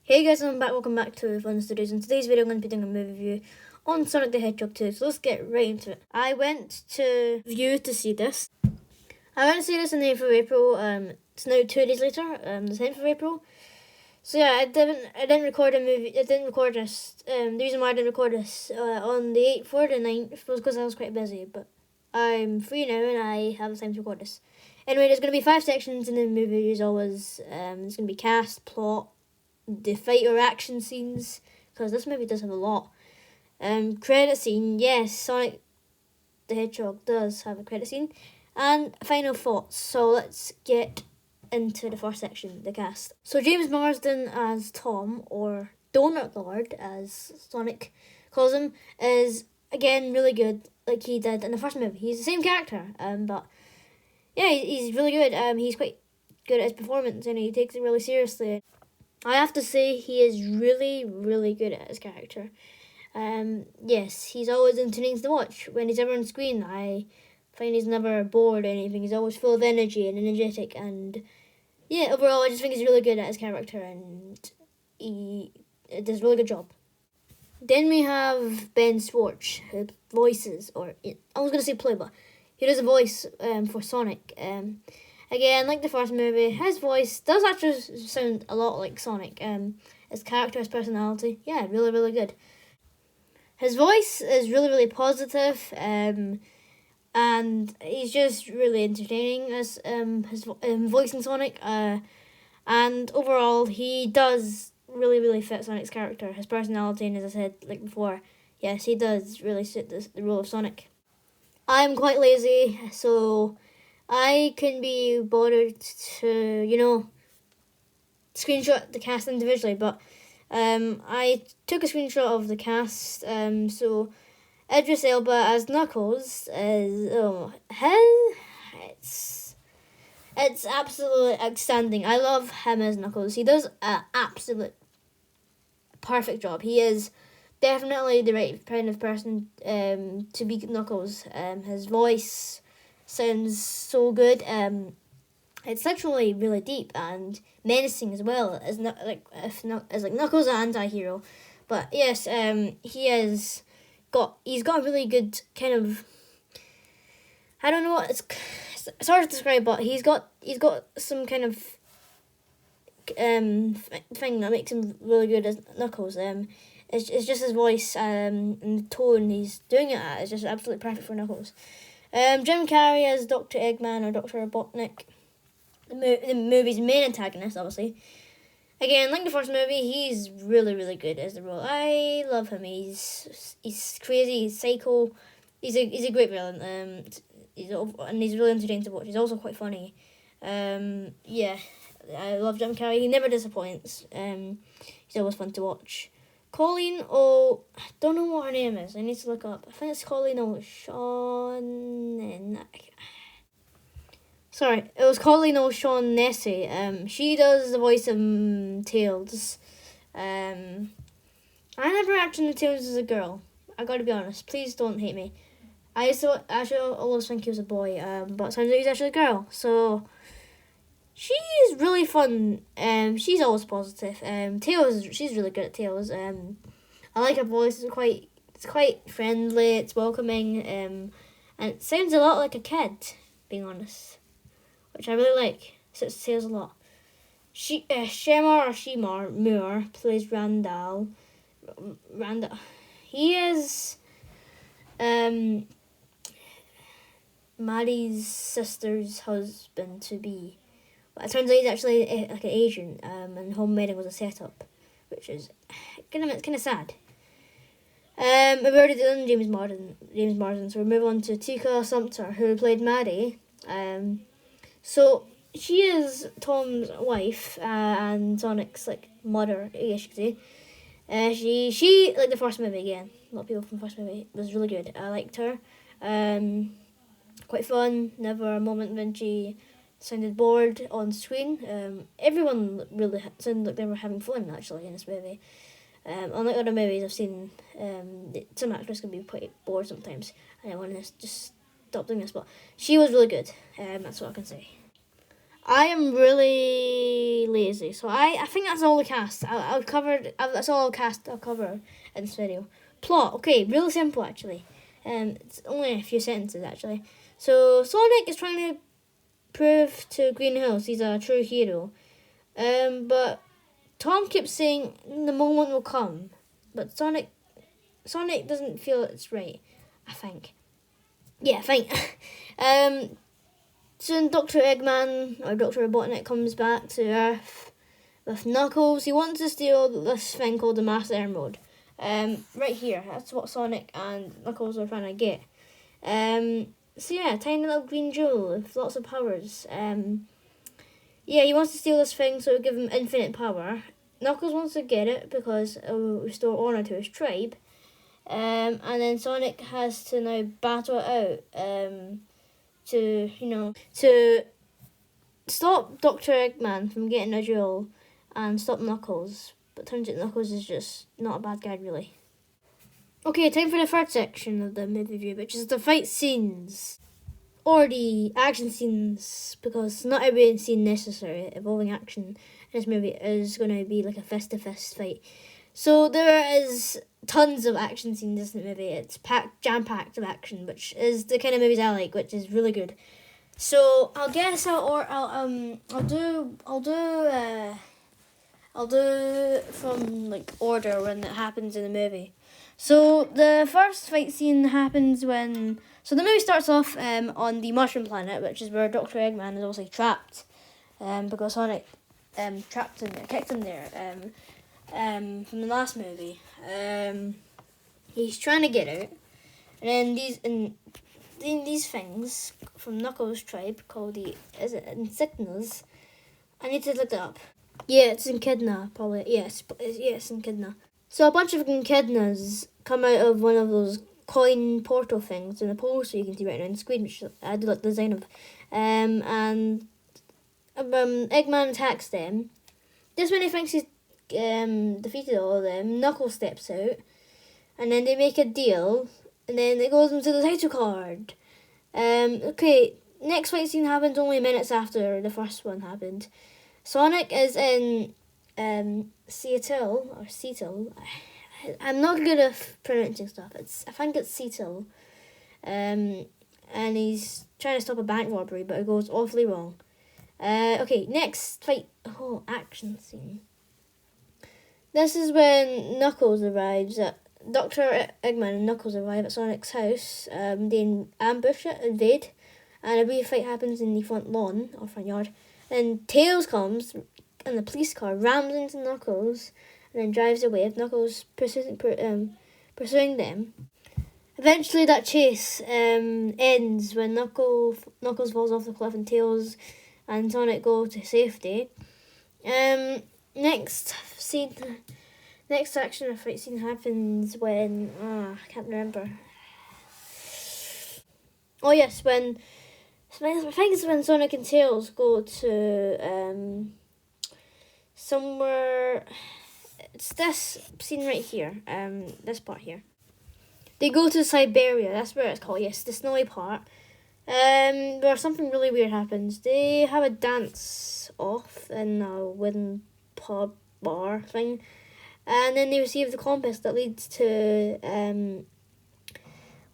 Hey guys, welcome back to Fun Studios. In today's video I'm going to be doing a movie review on Sonic the Hedgehog 2, so let's get right into it. I went to View to see this. I went to see this on the 8th of April, it's now 2 days later, the 10th of April. So yeah, I didn't record this, the reason why I didn't record this on the 8th or the 9th was because I was quite busy, but I'm free now and I have the time to record this. Anyway, there's going to be 5 sections in the movie as always. There's going to be cast, plot, the fight or action scenes, because this movie does have a lot. Credit scene, yes, Sonic the Hedgehog does have a credit scene. And final thoughts. So let's get into the first section, the cast. So James Marsden as Tom, or Donut Lord as Sonic calls him, is again really good, like he did in the first movie. He's the same character, but yeah, he's really good. He's quite good at his performance and he takes it really seriously. I have to say he is really, really good at his character. Yes, he's always entertaining to watch. When he's ever on screen, I find he's never bored or anything. He's always full of energy and energetic, and yeah, overall I just think he's really good at his character and he does a really good job. Then we have Ben Schwartz, who voices, or I was going to say play, but he does a voice for Sonic. Again, like the first movie, his voice does actually sound a lot like Sonic. His character, his personality, yeah, really, really good. His voice is really, really positive, and he's just really entertaining as his voicing Sonic. And overall, he does really, really fit Sonic's character, his personality, and as I said like before, yes, he does really suit the role of Sonic. I'm quite lazy, so I couldn't be bothered to, screenshot the cast individually, but I took a screenshot of the cast. So Idris Elba as Knuckles is it's absolutely outstanding. I love him as Knuckles. He does an absolute perfect job. He is definitely the right kind of person to be Knuckles. His voice sounds so good. It's literally really deep and menacing as well. As Knuckles an anti-hero, but yes, he's got a really good kind of, I don't know, it's hard to describe, but he's got some kind of thing that makes him really good as Knuckles. It's just his voice and the tone he's doing it at is just absolutely perfect for Knuckles. Jim Carrey as Dr. Eggman or Dr. Robotnik, the movie's main antagonist, obviously. Again, like the first movie, he's really, really good as the role. I love him. He's crazy. He's psycho. He's a great villain. He's really entertaining to watch. He's also quite funny. Yeah, I love Jim Carrey. He never disappoints. He's always fun to watch. Colleen I don't know what her name is. I need to look up. I think it's Colleen Sorry, it was Colleen O'Shaughnessy. She does the voice of Tails. I never acted in Tails as a girl. I gotta be honest. Please don't hate me. I always think he was a boy. But turns out he's actually a girl. So she's really fun. She's always positive. Tails, she's really good at Tails. I like her voice. It's quite friendly. It's welcoming. And it sounds a lot like a kid, being honest, which I really like. So it says a lot. Shemar Moore plays Randall. He is Maddie's sister's husband to be. But it turns out he's actually like an agent, and home wedding was a setup, which is kind of sad. We've already done James Marsden, so we'll move on to Tika Sumpter, who played Maddie. So she is Tom's wife and Sonic's mother, I guess you could say. She like the first movie again. A lot of people from the first movie was really good. I liked her. Quite fun. Never a moment when she sounded bored on screen. Everyone really sounded like they were having fun actually in this movie. Unlike other movies I've seen, some actors can be quite bored sometimes. I want to just stop doing this, but she was really good. That's what I can say. I am really lazy, so I think that's all the cast. That's all I'll cover in this video. Plot, okay, really simple actually. It's only a few sentences actually. So Sonic is trying to prove to Green Hills he's a true hero. But Tom keeps saying the moment will come, but Sonic doesn't feel it's right. I think. Yeah, I think. Soon Dr. Eggman or Dr. Robotnik comes back to Earth with Knuckles. He wants to steal this thing called the Master Emerald. Right here. That's what Sonic and Knuckles are trying to get. So yeah, tiny little green jewel with lots of powers. Yeah, he wants to steal this thing so it'll give him infinite power. Knuckles wants to get it because it will restore honor to his tribe. And then Sonic has to now battle it out. To stop Dr. Eggman from getting a jewel and stop Knuckles. But turns out Knuckles is just not a bad guy, really. Okay, time for the third section of the movie review, which is the fight scenes. Or the action scenes, because not every scene necessary involving action in this movie is going to be like a fist-to-fist fight. So there is tons of action scenes in the movie. It's jam-packed of action, which is the kind of movies I like, which is really good. So I'll do from like order when it happens in the movie. So the first fight scene happens when the movie starts off on the Marsden planet, which is where Dr. Eggman is obviously trapped, because Sonic trapped him there, kicked him there. From the last movie. He's trying to get out, and then these things from Knuckles' tribe called is it Insignias? I need to look it up. Yeah, it's Echidna, probably. Yes, it's Echidna. So a bunch of Echidnas come out of one of those coin portal things in the poster you can see right now on the screen, which I do like the design of. And Eggman attacks them. Just when he thinks he's defeated all of them, Knuckles steps out, and then they make a deal, and then it goes into the title card. Okay, next fight scene happens only minutes after the first one happened. Sonic is in Seattle. I'm not good at pronouncing stuff. I think it's Seattle. And he's trying to stop a bank robbery, but it goes awfully wrong. Okay, next fight. Oh, action scene. This is when Knuckles arrives at Dr. Eggman and Knuckles arrive at Sonic's house. They ambush it, invade, and a wee fight happens in the front lawn or front yard. Then Tails comes in the police car, rams into Knuckles, and then drives away with Knuckles pursuing them. Eventually, that chase ends when Knuckles falls off the cliff and Tails and Sonic go to safety. Next action or fight scene happens when I can't remember. Oh yes, I think it's when Sonic and Tails go to somewhere. It's this scene right here. This part here. They go to Siberia. That's where it's called. Yes, the snowy part. Where something really weird happens. They have a dance off in a wooden pub bar thing, and then they receive the compass that leads to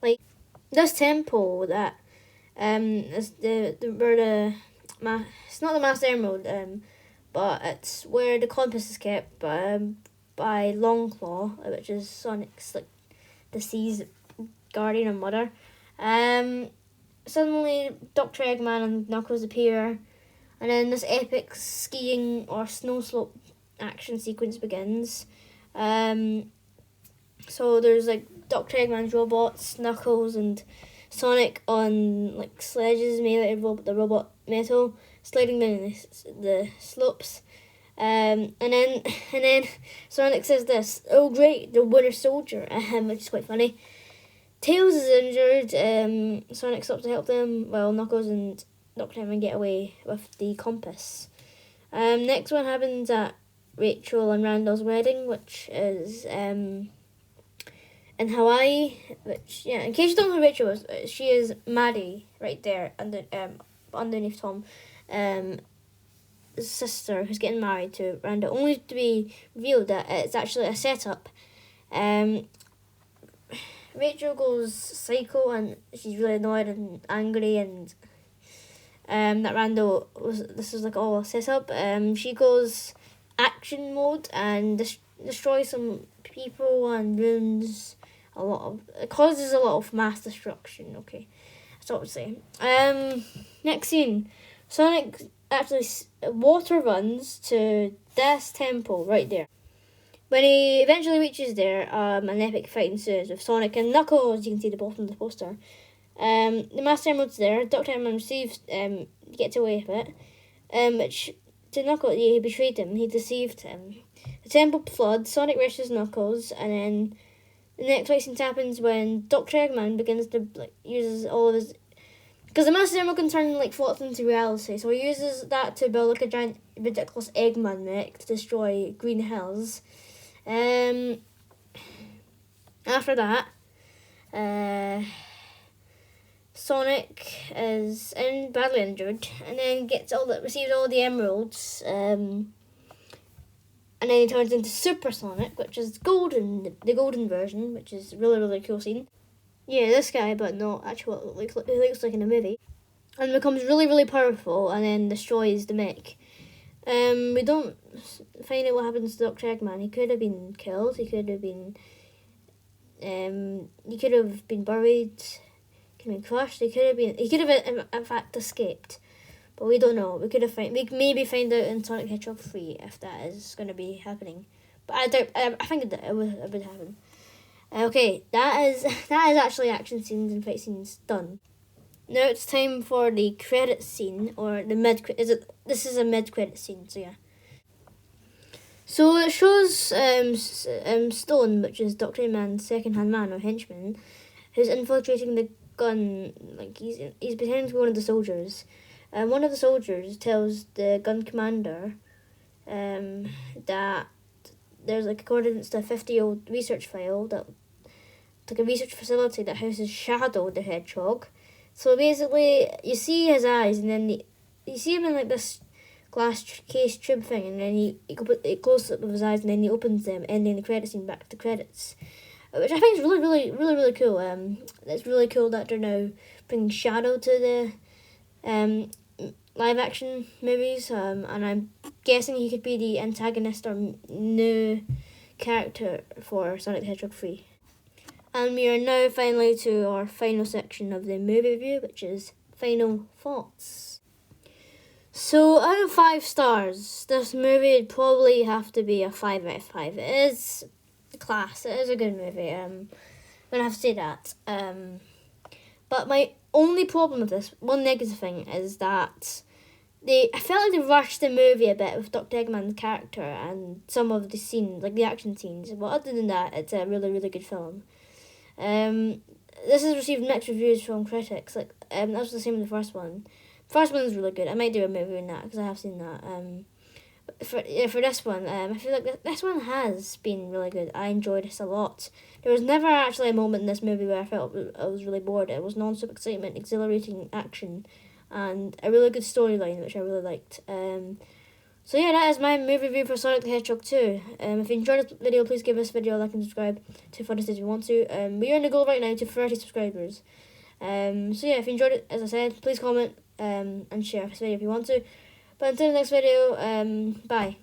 like this temple that is it's not the Master Emerald, but it's where the compass is kept by Longclaw, which is Sonic's like deceased guardian and mother. Suddenly Dr. Eggman and Knuckles appear, and then this epic skiing or snow slope action sequence begins. So there's like Dr. Eggman's robots, Knuckles and Sonic on like sledges made out of the robot metal, sliding down the slopes. And then Sonic says this, "Oh great, the Winter Soldier," which is quite funny. Tails is injured. Sonic stops to help them while Knuckles and Dr. Eggman get away with the compass. Next one happens at Rachel and Randall's wedding, which is in Hawaii. Which, yeah, in case you don't know who Rachel is, she is Maddie right there underneath Tom. sister who's getting married to Randall, only to be revealed that it's actually a setup. Rachel goes psycho and she's really annoyed and angry and that Randall this was like all a setup. She goes action mode and destroys some people and ruins it causes a lot of mass destruction. Okay, that's what I would say. Next scene, Sonic actually water runs to this temple right there. When he eventually reaches there, an epic fight ensues with Sonic and Knuckles. You can see the bottom of the poster. The Master Emerald's there. Dr. Eggman receives, gets away with it. Which, to Knuckles, he betrayed him. He deceived him. The temple floods. Sonic rescues Knuckles, and then the next fight scene happens when Dr. Eggman begins to uses all of his. Because the Master Emerald can turn floats into reality, so he uses that to build a giant, ridiculous Eggman mech to destroy Green Hills. After that, Sonic is badly injured, and then receives all the emeralds, and then he turns into Super Sonic, which is golden, the golden version, which is really, really cool scene. Yeah, this guy, but not actually what he looks like in the movie, and becomes really, really powerful, and then destroys the mech. We don't find out what happens to Dr. Eggman. He could have been killed. He could have been buried. He could have been crushed. He could have in fact escaped, but we don't know. We maybe find out in Sonic the Hedgehog 3 if that is going to be happening. But I doubt. I think it would happen. Okay, that is actually action scenes and fight scenes done. Now it's time for the credit scene, or the mid. This is a mid-credit scene, so yeah. So it shows Stone, which is Dr. Eggman's second-hand man or henchman, who's infiltrating the gun. He's pretending to be one of the soldiers. One of the soldiers tells the gun commander that there's coordinates to a 50-year-old research file a research facility that houses Shadow the Hedgehog. So basically, you see his eyes, and then you see him in this glass case tube thing, and then he closes up with his eyes, and then he opens them, ending the credit scene back to credits, which I think is really, really, really, really cool. It's really cool that they're now bringing Shadow to the live action movies, and I'm guessing he could be the antagonist or new character for Sonic the Hedgehog 3. And we are now finally to our final section of the movie review, which is final thoughts. So, out of 5 stars, this movie would probably have to be a 5 out of 5. It is class. It is a good movie. I'm going to have to say that. But my only problem with this, one negative thing, is that I felt like they rushed the movie a bit with Dr. Eggman's character and some of the scenes, the action scenes. But other than that, it's a really, really good film. This has received mixed reviews from critics. That was the same with the first one. The first one is really good. I might do a movie on that because I have seen that. For this one, I feel like this one has been really good. I enjoyed this a lot. There was never actually a moment in this movie where I felt I was really bored. It was non-stop excitement, exhilarating action, and a really good storyline, which I really liked. So yeah, that is my movie review for Sonic the Hedgehog 2. If you enjoyed this video, please give this video a like and subscribe to further if you want to. We are on the goal right now to 30 subscribers. So yeah, if you enjoyed it, as I said, please comment and share this video if you want to. But until the next video, bye.